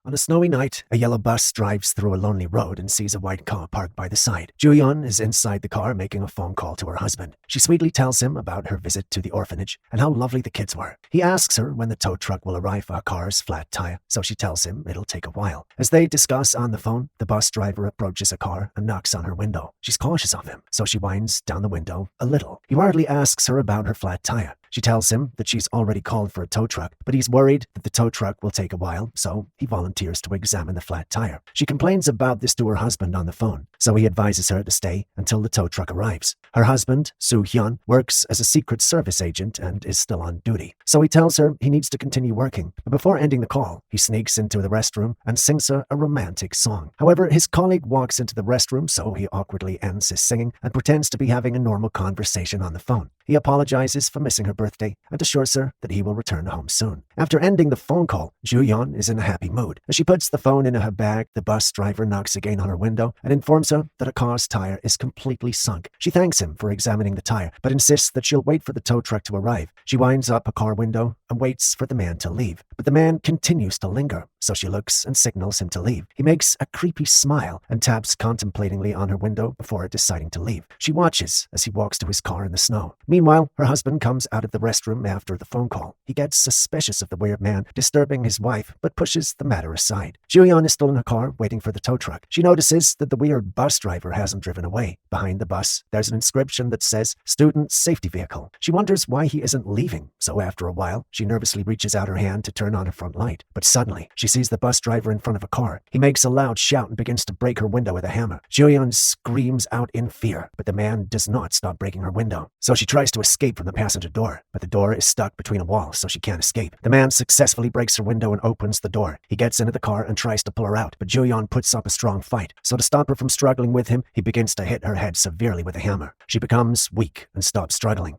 On a snowy night, a yellow bus drives through a lonely road and sees a white car parked by the side. Juyeon is inside the car making a phone call to her husband. She sweetly tells him about her visit to the orphanage and how lovely the kids were. He asks her when the tow truck will arrive for her car's flat tire, so she tells him it'll take a while. As they discuss on the phone, the bus driver approaches a car and knocks on her window. She's cautious of him, so she winds down the window a little. He hardly asks her about her flat tire. She tells him that she's already called for a tow truck, but he's worried that the tow truck will take a while, so he volunteers to examine the flat tire. She complains about this to her husband on the phone, so he advises her to stay until the tow truck arrives. Her husband, Soo-hyun, works as a Secret Service agent and is still on duty, so he tells her he needs to continue working. But before ending the call, he sneaks into the restroom and sings her a romantic song. However, his colleague walks into the restroom, so he awkwardly ends his singing and pretends to be having a normal conversation on the phone. He apologizes for missing her birthday and assures her that he will return home soon. After ending the phone call, Juyeon is in a happy mood. As she puts the phone in her bag, the bus driver knocks again on her window and informs her that her car's tire is completely sunk. She thanks him for examining the tire, but insists that she'll wait for the tow truck to arrive. She winds up a car window and waits for the man to leave. But the man continues to linger, so she looks and signals him to leave. He makes a creepy smile and taps contemplatingly on her window before deciding to leave. She watches as he walks to his car in the snow. Meanwhile, her husband comes out of the restroom after the phone call. He gets suspicious of the weird man disturbing his wife, but pushes the matter aside. Juyeon is still in her car waiting for the tow truck. She notices that the weird bus driver hasn't driven away. Behind the bus, there's an inscription that says, "Student Safety Vehicle." She wonders why he isn't leaving, so after a while, she nervously reaches out her hand to turn on her front light. But suddenly, she sees the bus driver in front of a car. He makes a loud shout and begins to break her window with a hammer. Juyeon screams out in fear, but the man does not stop breaking her window. So she tries to escape from the passenger door, but the door is stuck between a wall, so she can't escape. The man successfully breaks her window and opens the door. He gets into the car and tries to pull her out, but Juyeon puts up a strong fight. So to stop her from struggling with him, he begins to hit her head severely with a hammer. She becomes weak and stops struggling.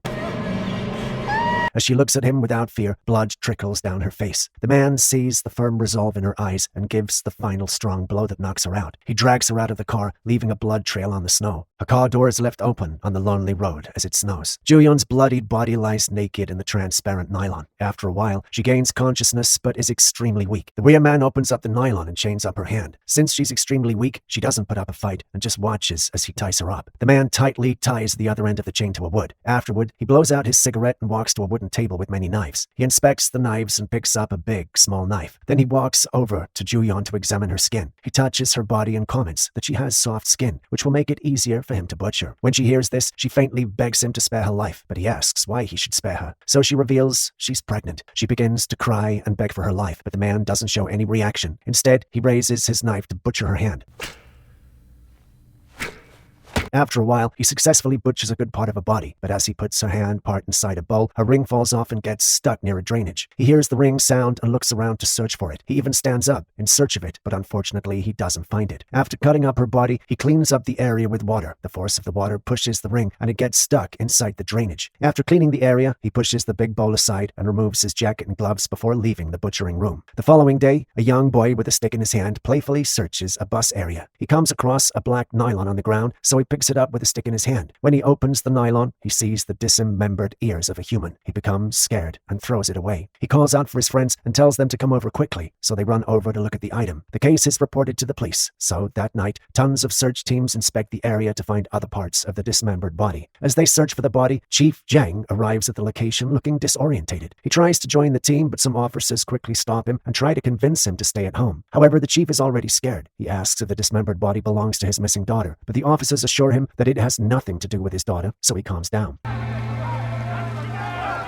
As she looks at him without fear, blood trickles down her face. The man sees the firm resolve in her eyes and gives the final strong blow that knocks her out. He drags her out of the car, leaving a blood trail on the snow. Her car door is left open on the lonely road as it snows. Juyeon's bloodied body lies naked in the transparent nylon. After a while, she gains consciousness but is extremely weak. The weird man opens up the nylon and chains up her hand. Since she's extremely weak, she doesn't put up a fight and just watches as he ties her up. The man tightly ties the other end of the chain to a wood. Afterward, he blows out his cigarette and walks to a wooden table with many knives. He inspects the knives and picks up a big, small knife. Then he walks over to Juyeon to examine her skin. He touches her body and comments that she has soft skin, which will make it easier for him to butcher. When she hears this, she faintly begs him to spare her life, but he asks why he should spare her. So she reveals she's pregnant. She begins to cry and beg for her life, but the man doesn't show any reaction. Instead, he raises his knife to butcher her hand. After a while, he successfully butchers a good part of her body, but as he puts her hand part inside a bowl, her ring falls off and gets stuck near a drainage. He hears the ring sound and looks around to search for it. He even stands up in search of it, but unfortunately he doesn't find it. After cutting up her body, he cleans up the area with water. The force of the water pushes the ring and it gets stuck inside the drainage. After cleaning the area, he pushes the big bowl aside and removes his jacket and gloves before leaving the butchering room. The following day, a young boy with a stick in his hand playfully searches a bus area. He comes across a black nylon on the ground, so he picks it up with a stick in his hand. When he opens the nylon, he sees the dismembered ears of a human. He becomes scared and throws it away. He calls out for his friends and tells them to come over quickly, so they run over to look at the item. The case is reported to the police, so that night, tons of search teams inspect the area to find other parts of the dismembered body. As they search for the body, Chief Jang arrives at the location looking disorientated. He tries to join the team, but some officers quickly stop him and try to convince him to stay at home. However, the chief is already scared. He asks if the dismembered body belongs to his missing daughter, but the officers assure him that it has nothing to do with his daughter, so he calms down.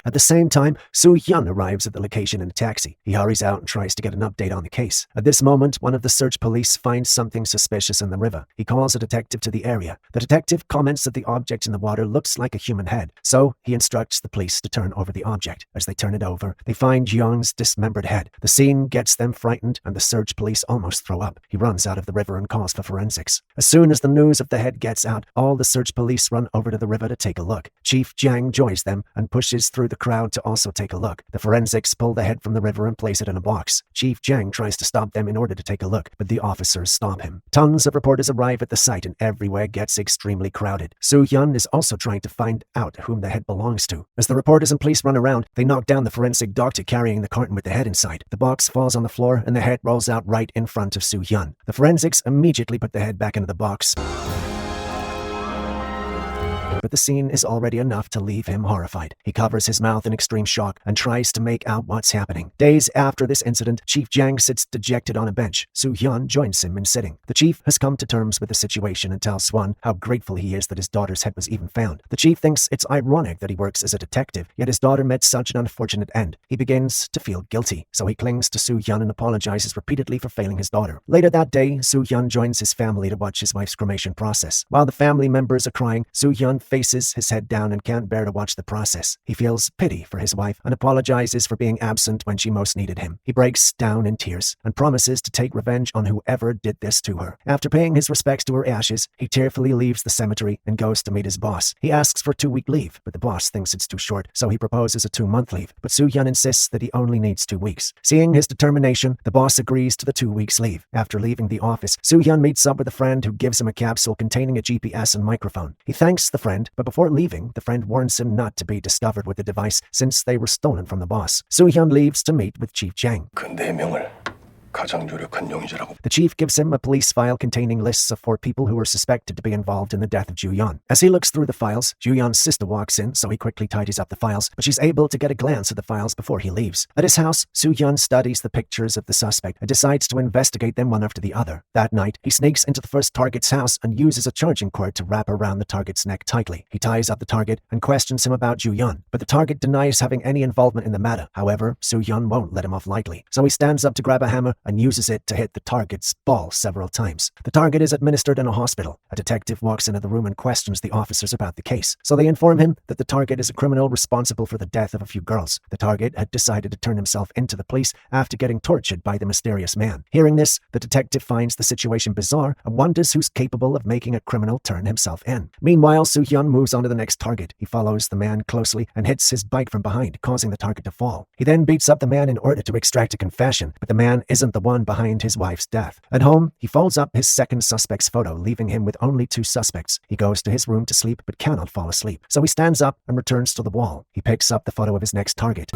At the same time, Soo-hyun arrives at the location in a taxi. He hurries out and tries to get an update on the case. At this moment, one of the search police finds something suspicious in the river. He calls a detective to the area. The detective comments that the object in the water looks like a human head, so he instructs the police to turn over the object. As they turn it over, they find Young's dismembered head. The scene gets them frightened, and the search police almost throw up. He runs out of the river and calls for forensics. As soon as the news of the head gets out, all the search police run over to the river to take a look. Chief Jang joins them and pushes through the crowd to also take a look. The forensics pull the head from the river and place it in a box. Chief Jiang tries to stop them in order to take a look, but the officers stop him. Tons of reporters arrive at the site and everywhere gets extremely crowded. Soo-hyun is also trying to find out whom the head belongs to. As the reporters and police run around, they knock down the forensic doctor carrying the carton with the head inside. The box falls on the floor and the head rolls out right in front of Soo-hyun. The forensics immediately put the head back into the box. But the scene is already enough to leave him horrified. He covers his mouth in extreme shock and tries to make out what's happening. Days after this incident, Chief Jiang sits dejected on a bench. Soo-hyun joins him in sitting. The chief has come to terms with the situation and tells Swan how grateful he is that his daughter's head was even found. The chief thinks it's ironic that he works as a detective, yet his daughter met such an unfortunate end. He begins to feel guilty, so he clings to Soo-hyun and apologizes repeatedly for failing his daughter. Later that day, Soo-hyun joins his family to watch his wife's cremation process. While the family members are crying, Soo-hyun faces his head down and can't bear to watch the process. He feels pity for his wife and apologizes for being absent when she most needed him. He breaks down in tears and promises to take revenge on whoever did this to her. After paying his respects to her ashes, he tearfully leaves the cemetery and goes to meet his boss. He asks for a 2-week leave, but the boss thinks it's too short, so he proposes a 2-month leave. But Soo-hyun insists that he only needs 2 weeks. Seeing his determination, the boss agrees to the 2 weeks leave. After leaving the office, Soo-hyun meets up with a friend who gives him a capsule containing a GPS and microphone. He thanks the friend, but before leaving, the friend warns him not to be discovered with the device since they were stolen from the boss. Soo-hyun leaves to meet with Chief Jiang. The chief gives him a police file containing lists of 4 people who are suspected to be involved in the death of Ju-yeon. As he looks through the files, Ju-yeon's sister walks in, so he quickly tidies up the files, but she's able to get a glance at the files before he leaves. At his house, Soo-hyun studies the pictures of the suspect and decides to investigate them one after the other. That night, he sneaks into the first target's house and uses a charging cord to wrap around the target's neck tightly. He ties up the target and questions him about Ju-yeon, but the target denies having any involvement in the matter. However, Soo-hyun won't let him off lightly, so he stands up to grab a hammer and uses it to hit the target's ball several times. The target is administered in a hospital. A detective walks into the room and questions the officers about the case, so they inform him that the target is a criminal responsible for the death of a few girls. The target had decided to turn himself into the police after getting tortured by the mysterious man. Hearing this, the detective finds the situation bizarre and wonders who's capable of making a criminal turn himself in. Meanwhile, Soo-hyun moves on to the next target. He follows the man closely and hits his bike from behind, causing the target to fall. He then beats up the man in order to extract a confession, but the man isn't the one behind his wife's death. At home, he folds up his second suspect's photo, leaving him with only 2 suspects. He goes to his room to sleep but cannot fall asleep, so he stands up and returns to the wall. He picks up the photo of his next target.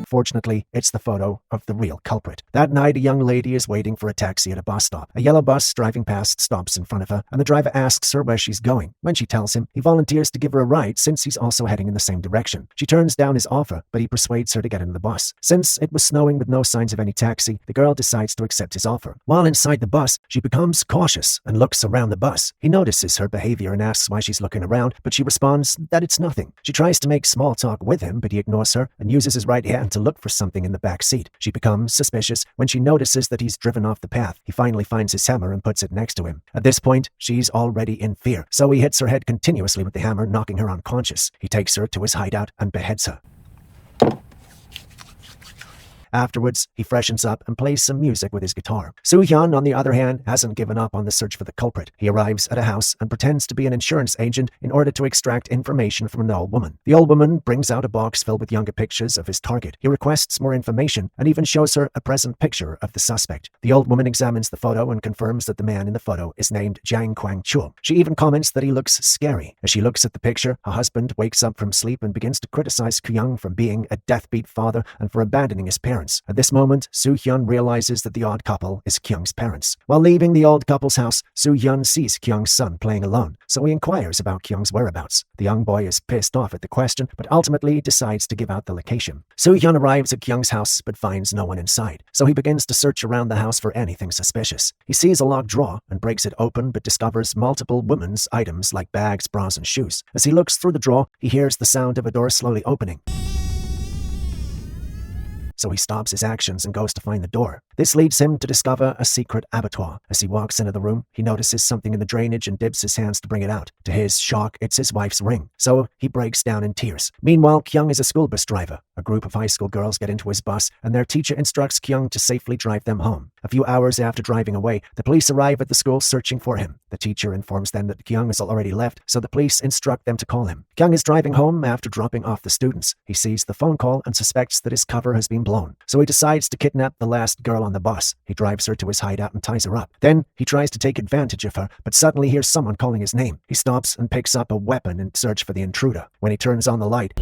Fortunately, it's the photo of the real culprit. That night, a young lady is waiting for a taxi at a bus stop. A yellow bus driving past stops in front of her, and the driver asks her where she's going. When she tells him, he volunteers to give her a ride since he's also heading in the same direction. She turns down his offer, but he persuades her to get into the bus. Since it was snowing with no signs of any taxi, the girl decides to accept his offer. While inside the bus, she becomes cautious and looks around the bus. He notices her behavior and asks why she's looking around, but she responds that it's nothing. She tries to make small talk with him, but he ignores her and uses his right hand to look for something in the back seat. She becomes suspicious when she notices that he's driven off the path. He finally finds his hammer and puts it next to him. At this point, she's already in fear, so he hits her head continuously with the hammer, knocking her unconscious. He takes her to his hideout and beheads her. Afterwards, he freshens up and plays some music with his guitar. Soo-hyun, on the other hand, hasn't given up on the search for the culprit. He arrives at a house and pretends to be an insurance agent in order to extract information from an old woman. The old woman brings out a box filled with younger pictures of his target. He requests more information and even shows her a present picture of the suspect. The old woman examines the photo and confirms that the man in the photo is named Jang Kwang-chul. She even comments that he looks scary. As she looks at the picture, her husband wakes up from sleep and begins to criticize Kyung for being a deathbeat father and for abandoning his parents. At this moment, Soo-hyun realizes that the odd couple is Kyung's parents. While leaving the old couple's house, Soo-hyun sees Kyung's son playing alone, so he inquires about Kyung's whereabouts. The young boy is pissed off at the question, but ultimately decides to give out the location. Soo-hyun arrives at Kyung's house but finds no one inside, so he begins to search around the house for anything suspicious. He sees a locked drawer and breaks it open but discovers multiple women's items like bags, bras, and shoes. As he looks through the drawer, he hears the sound of a door slowly opening. So he stops his actions and goes to find the door. This leads him to discover a secret abattoir. As he walks into the room, he notices something in the drainage and dips his hands to bring it out. To his shock, it's his wife's ring. So he breaks down in tears. Meanwhile, Kyung is a school bus driver. A group of high school girls get into his bus, and their teacher instructs Kyung to safely drive them home. A few hours after driving away, the police arrive at the school searching for him. The teacher informs them that Kyung has already left, so the police instruct them to call him. Kyung is driving home after dropping off the students. He sees the phone call and suspects that his cover has been blown. So he decides to kidnap the last girl on the bus. He drives her to his hideout and ties her up. Then he tries to take advantage of her, but suddenly hears someone calling his name. He stops and picks up a weapon in search for the intruder. When he turns on the light,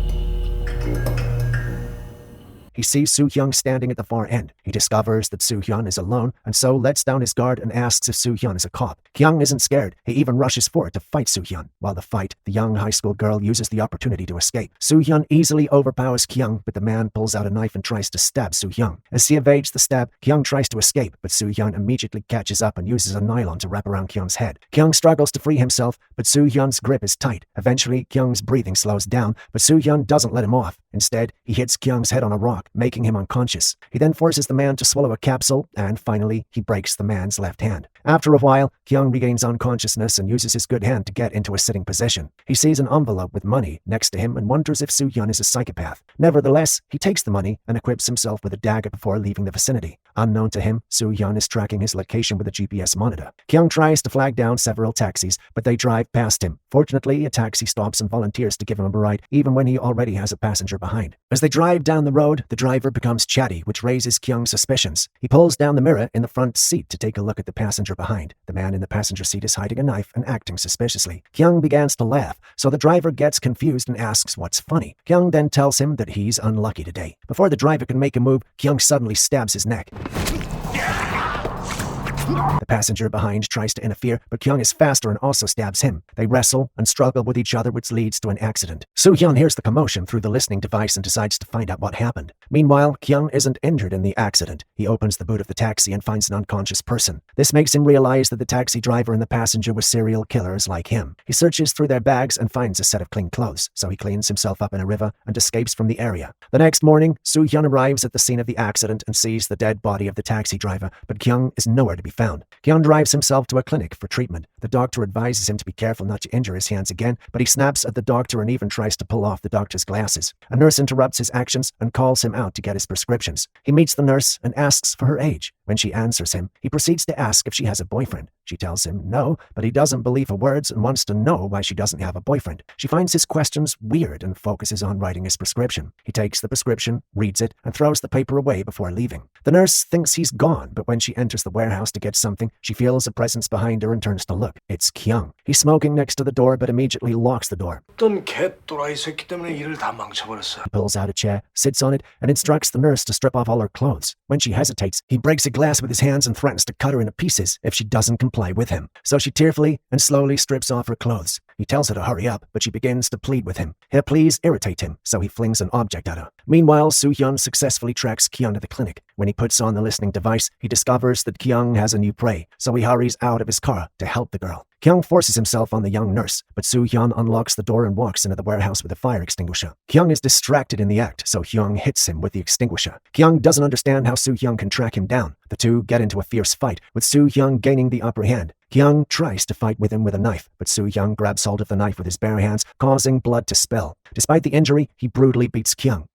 he sees Soo-hyun standing at the far end. He discovers that Soo-hyun is alone and so lets down his guard and asks if Soo-hyun is a cop. Kyung isn't scared. He even rushes forward to fight Soo-hyun. While the fight, the young high school girl uses the opportunity to escape. Soo-hyun easily overpowers Kyung, but the man pulls out a knife and tries to stab Soo-hyun. As he evades the stab, Kyung tries to escape, but Soo-hyun immediately catches up and uses a nylon to wrap around Kyung's head. Kyung struggles to free himself, but Soo-hyun's grip is tight. Eventually, Kyung's breathing slows down, but Soo-hyun doesn't let him off. Instead, he hits Kyung's head on a rock, making him unconscious. He then forces the man to swallow a capsule, and finally, he breaks the man's left hand. After a while, Kyung regains unconsciousness and uses his good hand to get into a sitting position. He sees an envelope with money next to him and wonders if Soo-hyun is a psychopath. Nevertheless, he takes the money and equips himself with a dagger before leaving the vicinity. Unknown to him, Soo-hyun is tracking his location with a GPS monitor. Kyung tries to flag down several taxis, but they drive past him. Fortunately, a taxi stops and volunteers to give him a ride, even when he already has a passenger behind. As they drive down the road, the driver becomes chatty, which raises Kyung's suspicions. He pulls down the mirror in the front seat to take a look at the passenger behind. The man in the passenger seat is hiding a knife and acting suspiciously. Kyung begins to laugh, so the driver gets confused and asks what's funny. Kyung then tells him that he's unlucky today. Before the driver can make a move, Kyung suddenly stabs his neck. The passenger behind tries to interfere, but Kyung is faster and also stabs him. They wrestle and struggle with each other, which leads to an accident. Soo-hyun hears the commotion through the listening device and decides to find out what happened. Meanwhile, Kyung isn't injured in the accident. He opens the boot of the taxi and finds an unconscious person. This makes him realize that the taxi driver and the passenger were serial killers like him. He searches through their bags and finds a set of clean clothes, so he cleans himself up in a river and escapes from the area. The next morning, Soo-hyun arrives at the scene of the accident and sees the dead body of the taxi driver, but Kyung is nowhere to be found. Kyung drives himself to a clinic for treatment. The doctor advises him to be careful not to injure his hands again, but he snaps at the doctor and even tries to pull off the doctor's glasses. A nurse interrupts his actions and calls him out to get his prescriptions. He meets the nurse and asks for her age. When she answers him, he proceeds to ask if she has a boyfriend. She tells him no, but he doesn't believe her words and wants to know why she doesn't have a boyfriend. She finds his questions weird and focuses on writing his prescription. He takes the prescription, reads it, and throws the paper away before leaving. The nurse thinks he's gone, but when she enters the warehouse to get something, she feels a presence behind her and turns to look. It's Kyung. He's smoking next to the door, but immediately locks the door. 어떤 개또라이 새끼 때문에 일을 다 망쳐버렸어. He pulls out a chair, sits on it, and instructs the nurse to strip off all her clothes. When she hesitates, he breaks a glass with his hands and threatens to cut her into pieces if she doesn't comply with him. So she tearfully and slowly strips off her clothes. He tells her to hurry up, but she begins to plead with him. Her pleas irritate him, so he flings an object at her. Meanwhile, Soo-hyun successfully tracks Kyung to the clinic. When he puts on the listening device, he discovers that Kyung has a new prey, so he hurries out of his car to help the girl. Kyung forces himself on the young nurse, but Soo-hyun unlocks the door and walks into the warehouse with a fire extinguisher. Kyung is distracted in the act, so Hyung hits him with the extinguisher. Kyung doesn't understand how Soo-hyun can track him down. The two get into a fierce fight, with Soo-hyun gaining the upper hand. Kyung tries to fight with him with a knife, but Soo-hyun grabs hold of the knife with his bare hands, causing blood to spill. Despite the injury, he brutally beats Kyung.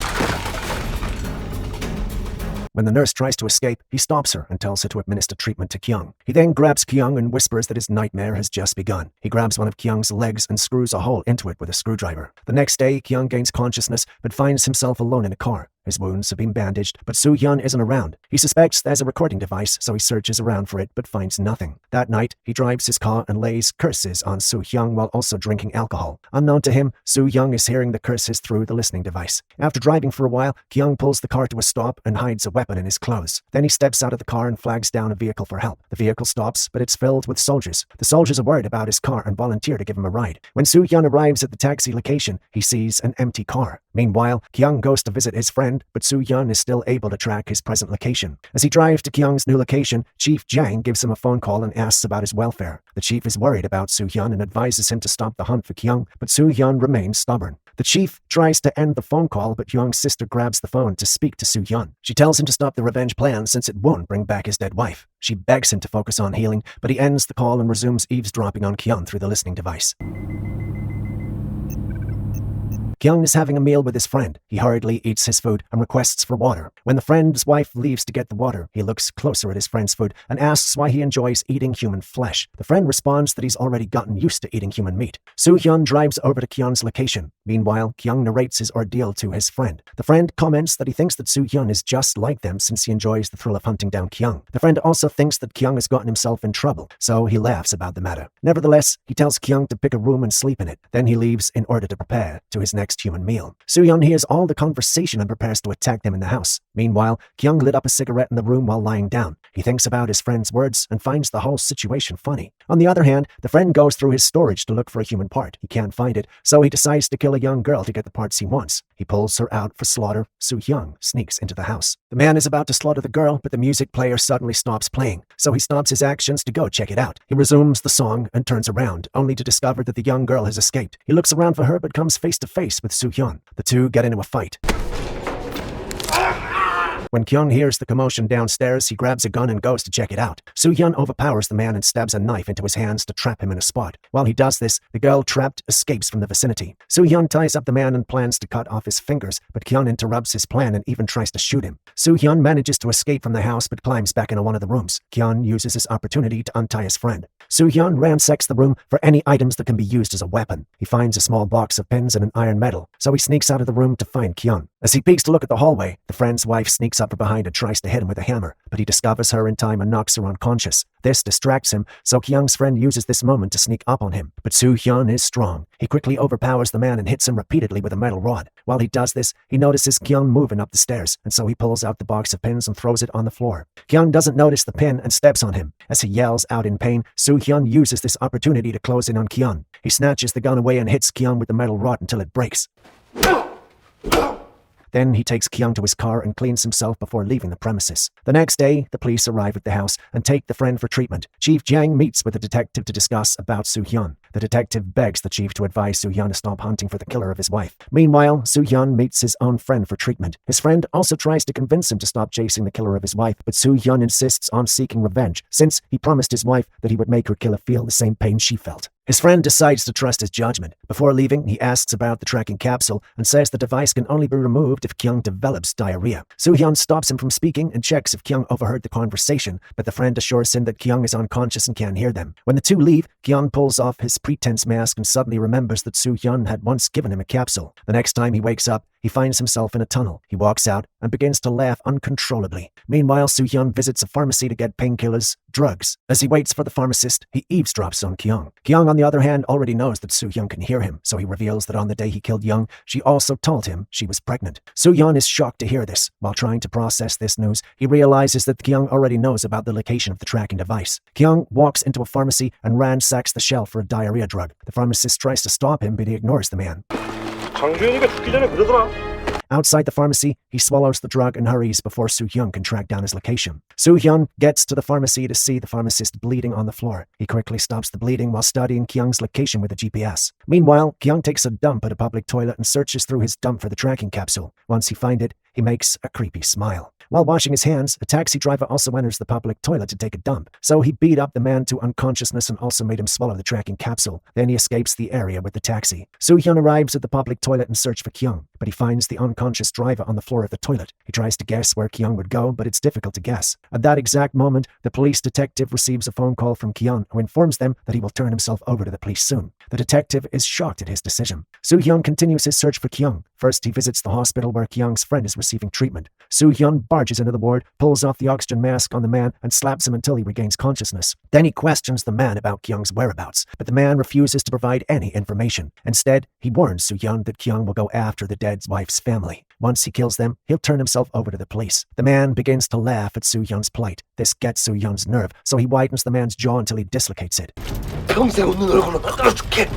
When the nurse tries to escape, he stops her and tells her to administer treatment to Kyung. He then grabs Kyung and whispers that his nightmare has just begun. He grabs one of Kyung's legs and screws a hole into it with a screwdriver. The next day, Kyung gains consciousness but finds himself alone in a car. His wounds have been bandaged, but Soo-hyun isn't around. He suspects there's a recording device, so he searches around for it but finds nothing. That night, he drives his car and lays curses on Soo-hyun while also drinking alcohol. Unknown to him, Soo-hyun is hearing the curses through the listening device. After driving for a while, Kyung pulls the car to a stop and hides a weapon in his clothes. Then he steps out of the car and flags down a vehicle for help. The vehicle stops, but it's filled with soldiers. The soldiers are worried about his car and volunteer to give him a ride. When Soo-hyun arrives at the taxi location, he sees an empty car. Meanwhile, Kyung goes to visit his friend friend, but Soo-hyun is still able to track his present location. As he drives to Kyung's new location, Chief Jang gives him a phone call and asks about his welfare. The chief is worried about Soo-hyun and advises him to stop the hunt for Kyung, but Soo-hyun remains stubborn. The chief tries to end the phone call, but Kyung's sister grabs the phone to speak to Soo-hyun. She tells him to stop the revenge plan since it won't bring back his dead wife. She begs him to focus on healing, but he ends the call and resumes eavesdropping on Kyung through the listening device. Kyung is having a meal with his friend. He hurriedly eats his food and requests for water. When the friend's wife leaves to get the water, he looks closer at his friend's food and asks why he enjoys eating human flesh. The friend responds that he's already gotten used to eating human meat. Soo-hyun drives over to Kyung's location. Meanwhile, Kyung narrates his ordeal to his friend. The friend comments that he thinks that Soo-hyun is just like them since he enjoys the thrill of hunting down Kyung. The friend also thinks that Kyung has gotten himself in trouble, so he laughs about the matter. Nevertheless, he tells Kyung to pick a room and sleep in it. Then he leaves in order to prepare to his next human meal. Soo-hyun hears all the conversation and prepares to attack them in the house. Meanwhile, Kyung lit up a cigarette in the room while lying down. He thinks about his friend's words and finds the whole situation funny. On the other hand, the friend goes through his storage to look for a human part. He can't find it, so he decides to kill a young girl to get the parts he wants. He pulls her out for slaughter. Soo-hyun sneaks into the house. The man is about to slaughter the girl, but the music player suddenly stops playing, so he stops his actions to go check it out. He resumes the song and turns around, only to discover that the young girl has escaped. He looks around for her but comes face to face with Soo-hyun. The two get into a fight. When Kyung hears the commotion downstairs, he grabs a gun and goes to check it out. Soo-hyun overpowers the man and stabs a knife into his hands to trap him in a spot. While he does this, the girl trapped escapes from the vicinity. Soo-hyun ties up the man and plans to cut off his fingers, but Kyung interrupts his plan and even tries to shoot him. Soo-hyun manages to escape from the house but climbs back into one of the rooms. Kyung uses his opportunity to untie his friend. Soo-hyun ransacks the room for any items that can be used as a weapon. He finds a small box of pins and an iron medal, so he sneaks out of the room to find Kyung. As he peeks to look at the hallway, the friend's wife sneaks up from behind and tries to hit him with a hammer, but he discovers her in time and knocks her unconscious. This distracts him, so Kyung's friend uses this moment to sneak up on him. But Soo-hyun is strong. He quickly overpowers the man and hits him repeatedly with a metal rod. While he does this, he notices Kyung moving up the stairs, and so he pulls out the box of pins and throws it on the floor. Kyung doesn't notice the pin and steps on him. As he yells out in pain, Soo-hyun uses this opportunity to close in on Kyung. He snatches the gun away and hits Kyung with the metal rod until it breaks. Then he takes Kyung to his car and cleans himself before leaving the premises. The next day, the police arrive at the house and take the friend for treatment. Chief Jang meets with the detective to discuss about Soo-hyun. The detective begs the chief to advise Soo-hyun to stop hunting for the killer of his wife. Meanwhile, Soo-hyun meets his own friend for treatment. His friend also tries to convince him to stop chasing the killer of his wife, but Soo-hyun insists on seeking revenge, since he promised his wife that he would make her killer feel the same pain she felt. His friend decides to trust his judgment. Before leaving, he asks about the tracking capsule and says the device can only be removed if Kyung develops diarrhea. Soo-hyun stops him from speaking and checks if Kyung overheard the conversation, but the friend assures him that Kyung is unconscious and can't hear them. When the two leave, Kyung pulls off his pretense mask and suddenly remembers that Soo-hyun had once given him a capsule. The next time he wakes up, he finds himself in a tunnel. He walks out and begins to laugh uncontrollably. Meanwhile, Soo-hyun visits a pharmacy to get painkillers, drugs. As he waits for the pharmacist, he eavesdrops on Kyung. Kyung, on the other hand, already knows that Soo-hyun can hear him, so he reveals that on the day he killed Young, she also told him she was pregnant. Soo-hyun is shocked to hear this. While trying to process this news, he realizes that Kyung already knows about the location of the tracking device. Kyung walks into a pharmacy and ransacks the shelf for a diarrhea drug. The pharmacist tries to stop him, but he ignores the man. 장주현이가 죽기 전에 그러더라. Outside the pharmacy, he swallows the drug and hurries before Soo-hyun can track down his location. Soo-hyun gets to the pharmacy to see the pharmacist bleeding on the floor. He quickly stops the bleeding while studying Kyung's location with a GPS. Meanwhile, Kyung takes a dump at a public toilet and searches through his dump for the tracking capsule. Once he finds it, he makes a creepy smile. While washing his hands, a taxi driver also enters the public toilet to take a dump. So he beat up the man to unconsciousness and also made him swallow the tracking capsule. Then he escapes the area with the taxi. Soo-hyun arrives at the public toilet and searches for Kyung, but he finds the unconscious driver on the floor of the toilet. He tries to guess where Kyung would go, but it's difficult to guess. At that exact moment, the police detective receives a phone call from Kyung, who informs them that he will turn himself over to the police soon. The detective is shocked at his decision. Soo-hyun continues his search for Kyung. First, he visits the hospital where Kyung's friend is receiving treatment. Soo-hyun barges into the ward, pulls off the oxygen mask on the man, and slaps him until he regains consciousness. Then he questions the man about Kyung's whereabouts, but the man refuses to provide any information. Instead, he warns Soo-hyun that Kyung will go after the dead wife's family. Once he kills them, he'll turn himself over to the police. The man begins to laugh at Soo-hyun's plight. This gets Soo-hyun's nerve, so he widens the man's jaw until he dislocates it. 평생 웃는 얼굴로 만들어줄게.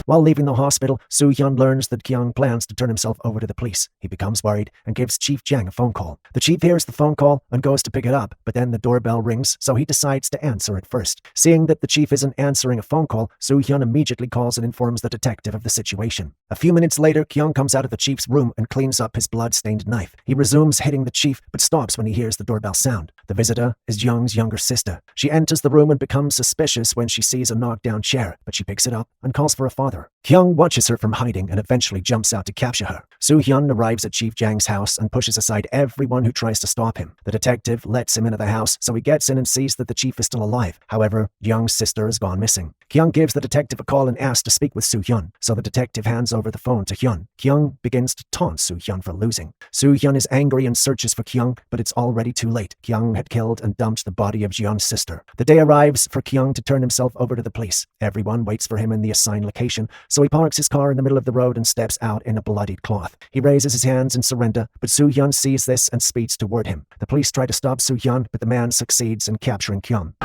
While leaving the hospital, Soo-hyun learns that Kyung plans to turn himself over to the police. He becomes worried and gives Chief Jang a phone call. The chief hears the phone call and goes to pick it up, but then the doorbell rings, so he decides to answer it first. Seeing that the chief isn't answering a phone call, Soo-hyun immediately calls and informs the detective of the situation. A few minutes later, Kyung comes out of the chief's room and cleans up his blood-stained knife. He resumes hitting the chief, but stops when he hears the doorbell sound. The visitor is Young's younger sister. She enters the room and becomes suspicious when she sees a knockdown chair, but she picks it up and calls for her father. Kyung watches her from hiding and eventually jumps out to capture her. Soo-hyun arrives at Chief Jang's house and pushes aside everyone who tries to stop him. The detective lets him into the house, so he gets in and sees that the chief is still alive. However, Young's sister has gone missing. Kyung gives the detective a call and asks to speak with Soo-hyun, so the detective hands over the phone to Hyun. Kyung begins to taunt Soo-hyun for losing. Soo-hyun is angry and searches for Kyung, but it's already too late. Kyung had killed and dumped the body of Hyun's sister. The day arrives for Kyung to turn himself over to the police. Everyone waits for him in the assigned location, so he parks his car in the middle of the road and steps out in a bloodied cloth. He raises his hands in surrender, but Soo-hyun sees this and speeds toward him. The police try to stop Soo-hyun, but the man succeeds in capturing Kyung.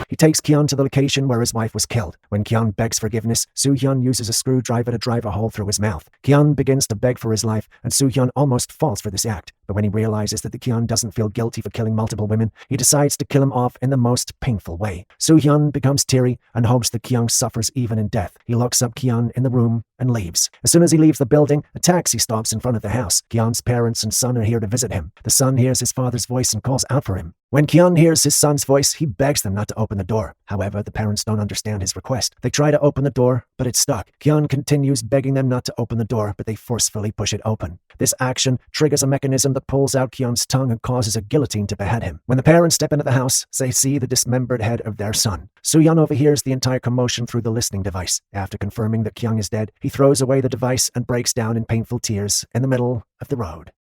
He takes Kyun to the location where his wife was killed. When Kyun begs forgiveness, Soo-hyun uses a screwdriver to drive a hole through his mouth. Kyun begins to beg for his life, and Soo-hyun almost falls for this act. But when he realizes that the Kyun doesn't feel guilty for killing multiple women, he decides to kill him off in the most painful way. Soo-hyun becomes teary and hopes that Kyun suffers even in death. He locks up Kyun in the room and leaves. As soon as he leaves the building, a taxi stops in front of the house. Kyun's parents and son are here to visit him. The son hears his father's voice and calls out for him. When Kyun hears his son's voice, he begs them not to open the door. However, the parents don't understand his request. They try to open the door, but it's stuck. Kyun continues begging them not to open the door, but they forcefully push it open. This action triggers a mechanism that pulls out Kyun's tongue and causes a guillotine to behead him. When the parents step into the house, they see the dismembered head of their son. Soo-hyun overhears the entire commotion through the listening device. After confirming that Kyung is dead, he throws away the device and breaks down in painful tears in the middle of the road.